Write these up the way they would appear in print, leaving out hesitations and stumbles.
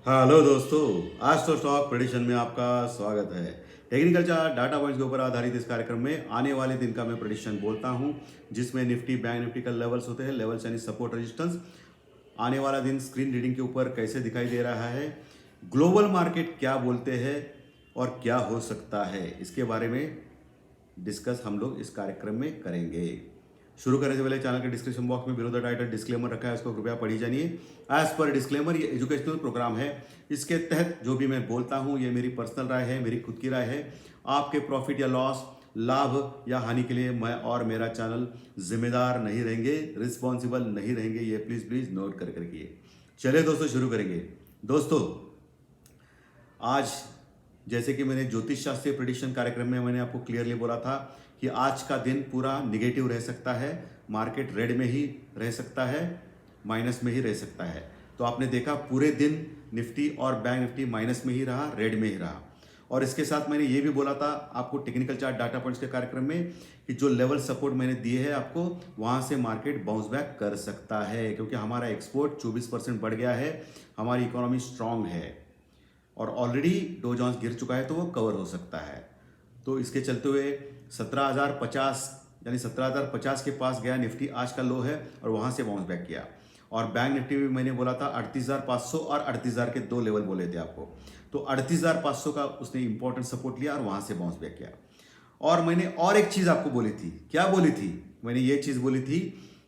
Hello दोस्तों, आज तो स्टॉक प्रेडिक्शन में आपका स्वागत है। टेक्निकल चार्ट डाटा पॉइंट्स के ऊपर आधारित इस कार्यक्रम में आने वाले दिन का मैं प्रेडिक्शन बोलता हूं, जिसमें निफ्टी बैंक निफ्टी का लेवल्स होते हैं, लेवल्स यानी सपोर्ट रेजिस्टेंस। आने वाला दिन स्क्रीन रीडिंग के ऊपर कैसे दिखाई दे रहा है, ग्लोबल मार्केट क्या बोलते हैं और क्या हो सकता है, इसके बारे में डिस्कस हम लोग इस कार्यक्रम में करेंगे। शुरू करने से पहले चैनल के डिस्क्रिप्शन बॉक्स में बिलो द टाइटल डिस्क्लेमर रखा है, उसको कृपया पढ़ी जानिए। एज पर डिस्क्लेमर, ये एजुकेशनल प्रोग्राम है। इसके तहत जो भी मैं बोलता हूँ ये मेरी पर्सनल राय है, मेरी खुद की राय है। आपके प्रॉफिट या लॉस, लाभ या हानि के लिए मैं और मेरा चैनल जिम्मेदार नहीं रहेंगे, रिस्पॉन्सिबल नहीं रहेंगे। ये प्लीज़ प्लीज़ नोट कर रखिए। चलिए दोस्तों, शुरू करेंगे। दोस्तों, आज जैसे कि मैंने ज्योतिष शास्त्रीय प्रेडिक्शन कार्यक्रम में मैंने आपको क्लियरली बोला था कि आज का दिन पूरा निगेटिव रह सकता है, मार्केट रेड में ही रह सकता है, माइनस में ही रह सकता है। तो आपने देखा पूरे दिन निफ्टी और बैंक निफ्टी माइनस में ही रहा, रेड में ही रहा। और इसके साथ मैंने ये भी बोला था आपको टेक्निकल चार्ट डाटा पॉइंट्स के कार्यक्रम में कि जो लेवल सपोर्ट मैंने दिए हैं आपको, वहाँ से मार्केट बाउंस बैक कर सकता है, क्योंकि हमारा एक्सपोर्ट 24% बढ़ गया है, हमारी इकोनॉमी स्ट्रांग है और ऑलरेडी डो जोन्स गिर चुका है, तो वो कवर हो सकता है। तो इसके चलते हुए 17,050 यानी 17,050 के पास गया निफ्टी, आज का लो है, और वहाँ से बाउंस बैक किया। और बैंक निफ्टी भी मैंने बोला था 38,500 और 38,000 के दो लेवल बोले थे आपको, तो 38,500 का उसने इंपॉर्टेंट सपोर्ट लिया और वहाँ से बाउंस बैक किया। और मैंने और एक चीज़ आपको बोली थी, क्या बोली थी? मैंने ये चीज़ बोली थी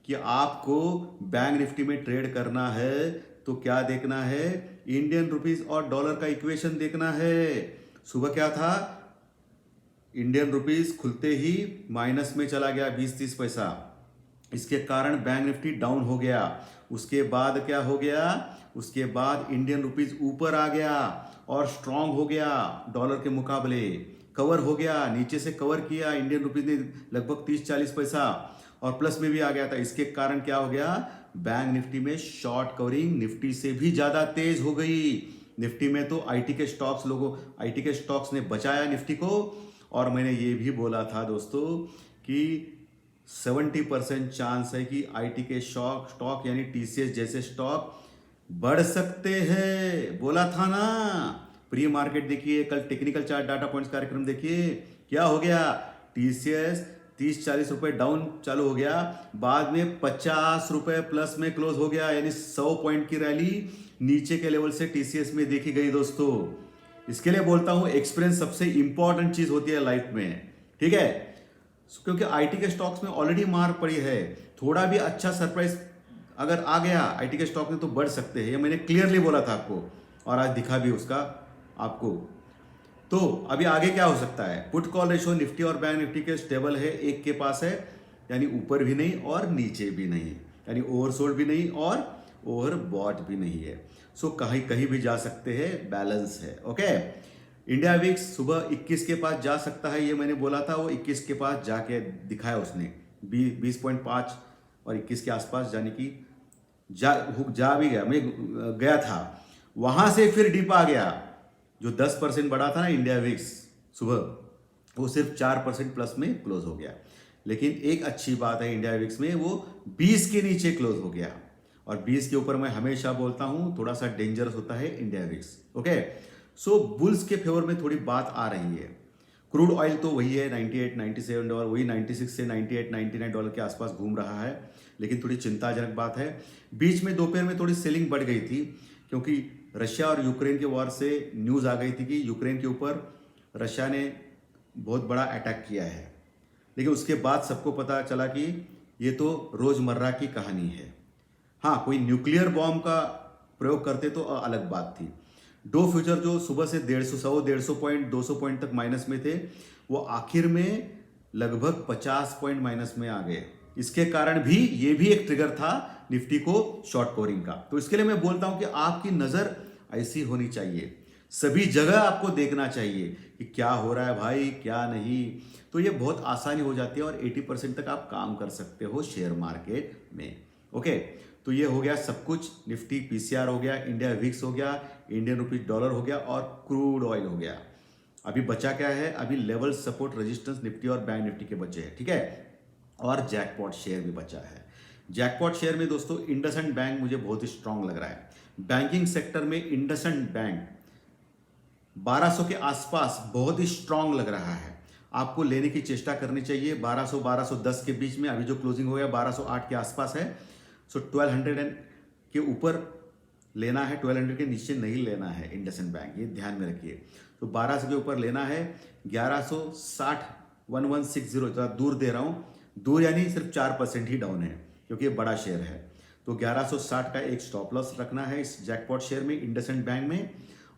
कि आपको बैंक निफ्टी में ट्रेड करना है तो क्या देखना है, इंडियन रुपीस और डॉलर का इक्वेशन देखना है। सुबह क्या था, इंडियन रुपीस खुलते ही माइनस में चला गया 20-30 पैसा, इसके कारण बैंक निफ्टी डाउन हो गया। उसके बाद क्या हो गया, उसके बाद इंडियन रुपीस ऊपर आ गया और स्ट्रांग हो गया, डॉलर के मुकाबले कवर हो गया, नीचे से कवर किया इंडियन रुपीस ने लगभग 30-40 पैसा, और प्लस में भी आ गया था। इसके कारण क्या हो गया, बैंक निफ्टी में शॉर्ट कवरिंग निफ्टी से भी ज्यादा तेज हो गई। निफ्टी में तो आईटी के स्टॉक्स ने बचाया निफ्टी को। और मैंने ये भी बोला था दोस्तों कि 70% चांस है कि आईटी के स्टॉक यानी टीसीएस जैसे स्टॉक बढ़ सकते हैं, बोला था ना। प्री मार्केट देखिए, कल टेक्निकल चार्ट डाटा पॉइंट्स कार्यक्रम देखिए, क्या हो गया, टीसीएस 30-40 रुपए डाउन चालू हो गया, बाद में 50 रुपए प्लस में क्लोज हो गया, यानी 100 पॉइंट की रैली नीचे के लेवल से टीसीएस में देखी गई दोस्तों। इसके लिए बोलता हूं एक्सपीरियंस सबसे इंपॉर्टेंट चीज होती है लाइफ में, ठीक है। क्योंकि आईटी के स्टॉक्स में ऑलरेडी मार पड़ी है, थोड़ा भी अच्छा सरप्राइज अगर आ गया आईटी के स्टॉक में तो बढ़ सकते हैं, ये मैंने क्लियरली बोला था आपको, और आज दिखा भी उसका आपको। तो अभी आगे क्या हो सकता है, पुट कॉल रेशो निफ्टी और बैंक निफ्टी के स्टेबल है, एक के पास है, यानी ऊपर भी नहीं और नीचे भी नहीं, यानी ओवरसोल्ड भी नहीं और ओवरबॉट भी नहीं है। सो कहीं कहीं भी जा सकते हैं, बैलेंस है। ओके, इंडिया विक्स सुबह 21 के पास जा सकता है, ये मैंने बोला था, वो 21 के पास जाके दिखाया उसने, 20.5 और 21 के आसपास जाने की जा भी गया, मैं गया था। वहां से फिर डिप आ गया, जो 10% बढ़ा था ना इंडिया विक्स सुबह, वो सिर्फ 4% प्लस में क्लोज हो गया। लेकिन एक अच्छी बात है इंडिया विक्स में, वो 20 के नीचे क्लोज हो गया, और 20 के ऊपर मैं हमेशा बोलता हूं थोड़ा सा डेंजरस होता है इंडिया विक्स। ओके, सो बुल्स के फेवर में थोड़ी बात आ रही है। क्रूड ऑयल तो वही है 98-97 डॉलर, वही 96 से 98-99 डॉलर के आसपास घूम रहा है, लेकिन थोड़ी चिंताजनक बात है, बीच में दोपहर में थोड़ी सेलिंग बढ़ गई थी, क्योंकि रशिया और यूक्रेन के वॉर से न्यूज़ आ गई थी कि यूक्रेन के ऊपर रशिया ने बहुत बड़ा अटैक किया है। लेकिन उसके बाद सबको पता चला कि ये तो रोज़मर्रा की कहानी है। हाँ, कोई न्यूक्लियर बॉम्ब का प्रयोग करते तो अलग बात थी। डो फ्यूचर जो सुबह से 150 पॉइंट 200 पॉइंट तक माइनस में थे, वो आखिर में लगभग 50 पॉइंट माइनस में आ गए। इसके कारण भी ये भी एक ट्रिगर था निफ्टी को शॉर्ट कवरिंग का। तो इसके लिए मैं बोलता हूं कि आपकी नजर ऐसी होनी चाहिए, सभी जगह आपको देखना चाहिए कि क्या हो रहा है भाई, क्या नहीं। तो ये बहुत आसानी हो जाती है और 80% तक आप काम कर सकते हो शेयर मार्केट में। ओके, तो ये हो गया सब कुछ, निफ्टी पीसीआर हो गया, इंडिया विक्स हो गया, इंडियन रुपीज डॉलर हो गया और क्रूड ऑयल हो गया। अभी बचा क्या है, अभी लेवल सपोर्ट रेजिस्टेंस निफ्टी और बैंक निफ्टी के बचे हैं, ठीक है, और जैकपॉट शेयर भी बचा है। जैकपॉट शेयर में दोस्तों इंडसइंड बैंक मुझे बहुत ही स्ट्रांग लग रहा है। बैंकिंग सेक्टर में इंडसइंड बैंक 1200 के आसपास बहुत ही स्ट्रांग लग रहा है, आपको लेने की चेष्टा करनी चाहिए। 1200 1210 के बीच में, अभी जो क्लोजिंग हो गया 1208 के आसपास है। सो 1200 के ऊपर लेना है, 1200 के नीचे नहीं लेना है इंडसइंड बैंक, ये ध्यान में रखिए। तो 1200 के ऊपर लेना है। 1160 1160 ज़रा दूर दे रहा हूँ, दूर यानी सिर्फ 4% ही डाउन है क्योंकि ये बड़ा शेयर है। तो 1160 का एक स्टॉप लॉस रखना है इस जैकपॉट शेयर में, इंडसइंड बैंक में।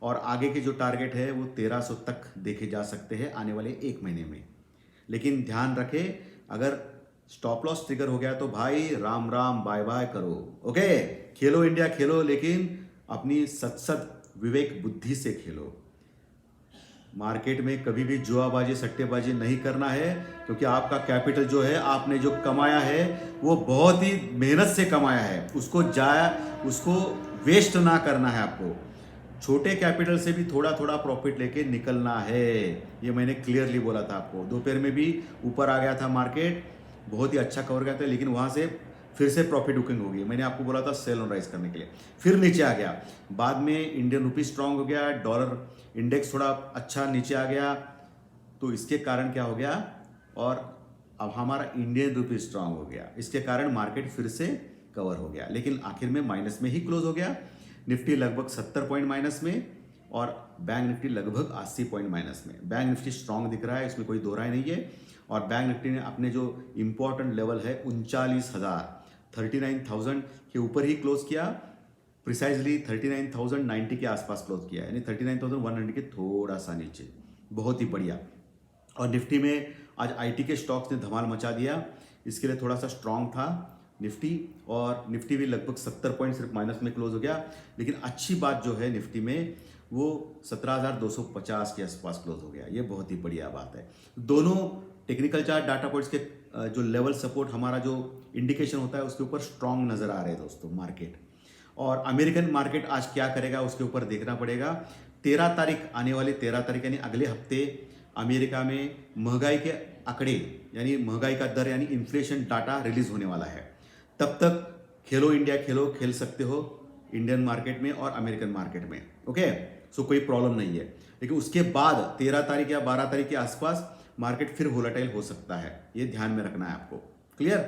और आगे के जो टारगेट है वो 1300 तक देखे जा सकते हैं आने वाले एक महीने में। लेकिन ध्यान रखें, अगर स्टॉप लॉस ट्रिगर हो गया तो भाई राम राम बाय बाय करो। ओके, खेलो इंडिया खेलो, लेकिन अपनी सत विवेक बुद्धि से खेलो। मार्केट में कभी भी जुआबाजी सट्टेबाजी नहीं करना है, क्योंकि आपका कैपिटल जो है, आपने जो कमाया है वो बहुत ही मेहनत से कमाया है, उसको वेस्ट ना करना है आपको। छोटे कैपिटल से भी थोड़ा थोड़ा प्रॉफिट लेके निकलना है, ये मैंने क्लियरली बोला था आपको। दोपहर में भी ऊपर आ गया था मार्केट, बहुत ही अच्छा कवर गया था, लेकिन वहाँ से फिर से प्रॉफिट बुकिंग हो गई। मैंने आपको बोला था सेल ऑन राइज करने के लिए, फिर नीचे आ गया। बाद में इंडियन रुपी स्ट्रांग हो गया, डॉलर इंडेक्स थोड़ा अच्छा नीचे आ गया, तो इसके कारण क्या हो गया, और अब हमारा इंडियन रुपी स्ट्रांग हो गया, इसके कारण मार्केट फिर से कवर हो गया। लेकिन आखिर में माइनस में ही क्लोज हो गया। निफ्टी लगभग 70 पॉइंट माइनस में, और बैंक निफ्टी लगभग 80 पॉइंट माइनस में। बैंक निफ्टी स्ट्रांग दिख रहा है, इसमें कोई दो राय नहीं है। और बैंक निफ्टी ने अपने जो इंपॉर्टेंट लेवल है 39,000 के ऊपर ही क्लोज किया, प्रिसाइजली 39,090 के आसपास क्लोज किया, यानी 39,100 के थोड़ा सा नीचे, बहुत ही बढ़िया। और निफ्टी में आज आईटी के स्टॉक्स ने धमाल मचा दिया, इसके लिए थोड़ा सा स्ट्रांग था निफ्टी, और निफ्टी भी लगभग 70 पॉइंट सिर्फ माइनस में क्लोज हो गया। लेकिन अच्छी बात जो है निफ्टी में, वो 17,250 के आसपास क्लोज हो गया, ये बहुत ही बढ़िया बात है। दोनों टेक्निकल चार्ट डाटा पॉइंट्स के जो लेवल सपोर्ट, हमारा जो इंडिकेशन होता है, उसके ऊपर स्ट्रांग नजर आ रहे हैं दोस्तों मार्केट। और अमेरिकन मार्केट आज क्या करेगा उसके ऊपर देखना पड़ेगा। 13 तारीख, आने वाली 13 तारीख यानी अगले हफ्ते अमेरिका में महंगाई के आंकड़े, यानी महंगाई का दर यानी इन्फ्लेशन डाटा रिलीज होने वाला है। तब तक खेलो इंडिया खेलो, खेल सकते हो इंडियन मार्केट में और अमेरिकन मार्केट में। ओके, सो कोई प्रॉब्लम नहीं है। लेकिन उसके बाद 13 तारीख या 12 तारीख के आसपास मार्केट फिर वोलेटाइल हो सकता है, ये ध्यान में रखना है आपको। क्लियर?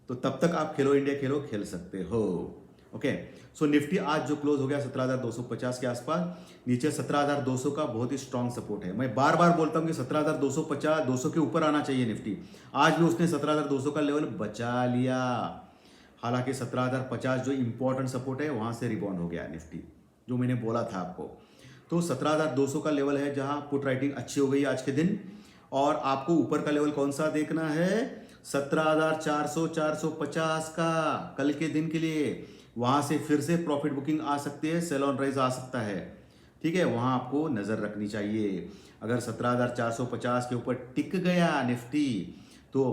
तो तब तक आप खेलो इंडिया खेलो खेल सकते हो। ओके, सो निफ्टी आज जो क्लोज हो गया 17,250 के आसपास, नीचे 17,200 का बहुत ही स्ट्रांग सपोर्ट है। मैं बार बार बोलता हूं कि 17,250 200 के ऊपर आना चाहिए निफ्टी। आज भी उसने 17,200 का लेवल बचा लिया, हालांकि 17,050 जो इंपॉर्टेंट सपोर्ट है वहां से रिबाउंड हो गया निफ्टी, जो मैंने बोला था आपको। तो 17,200 का लेवल है जहां पुट राइटिंग अच्छी हो गई आज के दिन। और आपको ऊपर का लेवल कौन सा देखना है, 17,400 450 का कल के दिन के लिए। वहां से फिर से प्रॉफिट बुकिंग आ सकती है, सेल ऑन राइज आ सकता है, ठीक है, वहां आपको नजर रखनी चाहिए। अगर 17,450 के ऊपर टिक गया निफ्टी तो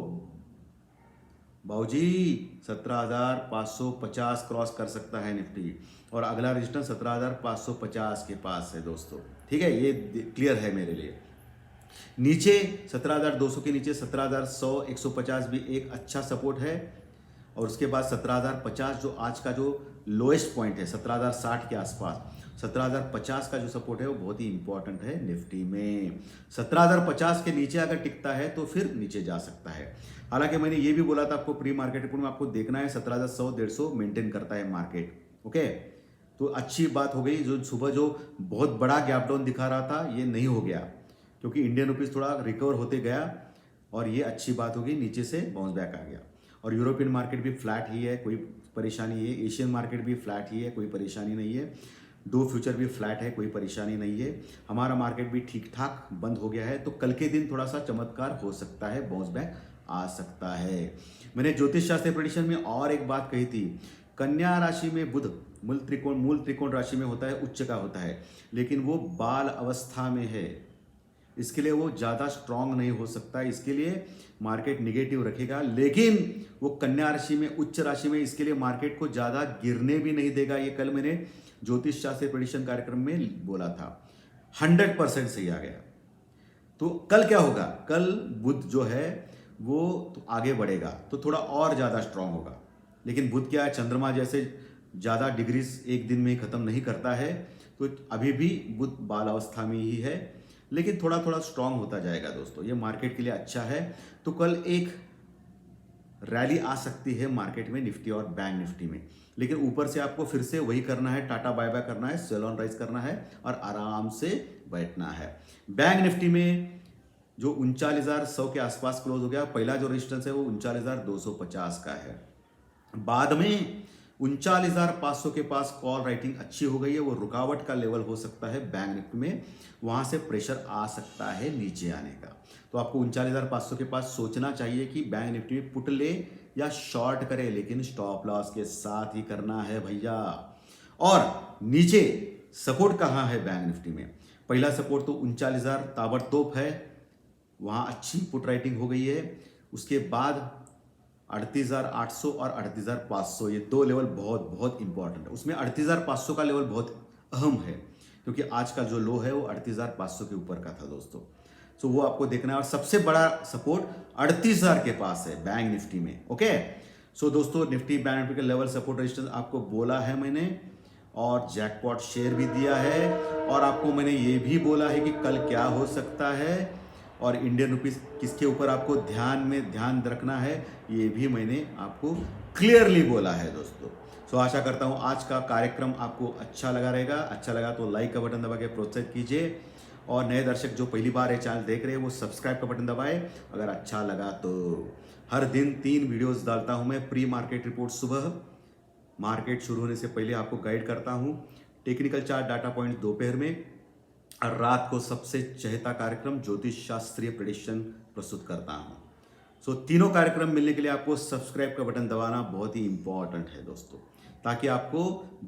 बाबूजी 17,550 क्रॉस कर सकता है निफ्टी, और अगला रेजिस्टेंस 17,550 के पास है दोस्तों, ठीक है, ये क्लियर है मेरे लिए। नीचे 17,200 के नीचे 17,100 150 भी एक अच्छा सपोर्ट है, और उसके बाद 17,050 जो आज का जो लोएस्ट पॉइंट है 17,060 के आसपास, 17,050 का जो सपोर्ट है वो बहुत ही इंपॉर्टेंट है निफ्टी में। 17,050 के नीचे अगर टिकता है तो फिर नीचे जा सकता है। हालांकि मैंने ये भी बोला था आपको प्री मार्केट रिपोर्ट में, आपको देखना है 17,100 150 मेंटेन करता है मार्केट। ओके, तो अच्छी बात हो गई, जो सुबह जो बहुत बड़ा गैप डाउन दिखा रहा था ये नहीं हो गया, क्योंकि इंडियन रुपीज थोड़ा रिकवर होते गया, और ये अच्छी बात होगी, नीचे से बाउंस बैक आ गया। और यूरोपियन मार्केट भी फ्लैट ही है, कोई परेशानी है। एशियन मार्केट भी फ्लैट ही है, कोई परेशानी नहीं है। दो फ्यूचर भी फ्लैट है, कोई परेशानी नहीं है। हमारा मार्केट भी ठीक ठाक बंद हो गया है, तो कल के दिन थोड़ा सा चमत्कार हो सकता है, बाउंस बैक आ सकता है। मैंने ज्योतिष शास्त्र प्रेडिक्शन में और एक बात कही थी, कन्या राशि में बुध मूल त्रिकोण राशि में होता है, उच्च का होता है, लेकिन वो बाल अवस्था में है, इसके लिए वो ज़्यादा स्ट्रांग नहीं हो सकता, इसके लिए मार्केट निगेटिव रखेगा। लेकिन वो कन्या राशि में, उच्च राशि में, इसके लिए मार्केट को ज़्यादा गिरने भी नहीं देगा। ये कल मैंने ज्योतिष शास्त्र प्रेडिक्शन कार्यक्रम में बोला था, 100% सही आ गया। तो कल क्या होगा, कल बुध जो है वो तो आगे बढ़ेगा, तो थोड़ा और ज़्यादा स्ट्रांग होगा। लेकिन बुध क्या है, चंद्रमा जैसे ज़्यादा डिग्रीज एक दिन में ही ख़त्म नहीं करता है, तो अभी भी बुध बालावस्था में ही है, लेकिन थोड़ा थोड़ा स्ट्रांग होता जाएगा दोस्तों। ये मार्केट के लिए अच्छा है। तो कल एक रैली आ सकती है मार्केट में, निफ्टी और बैंक निफ्टी में, लेकिन ऊपर से आपको फिर से वही करना है, टाटा बाय बाय करना है, सेल ऑन राइज करना है और आराम से बैठना है। बैंक निफ्टी में जो 39,100 के आसपास क्लोज हो गया, पहला जो रेजिस्टेंस है वो 39,250 का है। बाद में 39,500 के पास कॉल राइटिंग अच्छी हो गई है, वो रुकावट का लेवल हो सकता है बैंक निफ्टी में, वहां से प्रेशर आ सकता है नीचे आने का। तो आपको 39,500 के पास सोचना चाहिए कि बैंक निफ्टी में पुट ले या शॉर्ट करे, लेकिन स्टॉप लॉस के साथ ही करना है भैया। और नीचे सपोर्ट कहाँ है बैंक निफ्टी में? पहला सपोर्ट तो 39,000 ताबड़तोड़ है, वहाँ अच्छी पुट राइटिंग हो गई है। उसके बाद 38,800 और 38,500, ये दो लेवल बहुत बहुत इंपॉर्टेंट है। उसमें 38,500 का लेवल बहुत अहम है, क्योंकि आज का जो लो है वो 38,500 के ऊपर का था दोस्तों। तो वो आपको देखना है। और सबसे बड़ा सपोर्ट 38,000 के पास है बैंक निफ्टी में। ओके, सो दोस्तों निफ्टी बैंक निफ्टी का लेवल सपोर्ट रेजिस्टेंस आपको बोला है मैंने, और जैकपॉट शेयर भी दिया है, और आपको मैंने ये भी बोला है कि कल क्या हो सकता है और इंडियन रुपीस किसके ऊपर आपको ध्यान रखना है, ये भी मैंने आपको क्लियरली बोला है दोस्तों। सो आशा करता हूँ आज का कार्यक्रम आपको अच्छा लगा रहेगा। अच्छा लगा तो लाइक का बटन दबा के प्रोत्साहित कीजिए, और नए दर्शक जो पहली बार ये चैनल देख रहे हैं वो सब्सक्राइब का बटन दबाए अगर अच्छा लगा तो। हर दिन 3 वीडियोस डालता हूँ मैं। प्री मार्केट रिपोर्ट सुबह, मार्केट शुरू होने से पहले आपको गाइड करता हूँ, टेक्निकल चार्ट डाटा पॉइंट दोपहर में, और रात को सबसे चहेता कार्यक्रम ज्योतिष शास्त्रीय प्रेडिक्शन प्रस्तुत करता हूँ। सो तीनों कार्यक्रम मिलने के लिए आपको सब्सक्राइब का बटन दबाना बहुत ही इंपॉर्टेंट है दोस्तों, ताकि आपको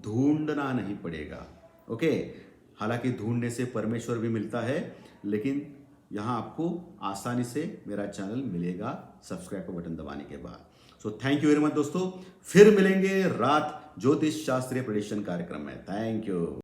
ढूंढना नहीं पड़ेगा। ओके, हालांकि ढूंढने से परमेश्वर भी मिलता है, लेकिन यहाँ आपको आसानी से मेरा चैनल मिलेगा सब्सक्राइब का बटन दबाने के बाद। So thank you very much दोस्तों, फिर मिलेंगे रात ज्योतिष शास्त्रीय प्रेडिक्शन कार्यक्रम में। Thank you.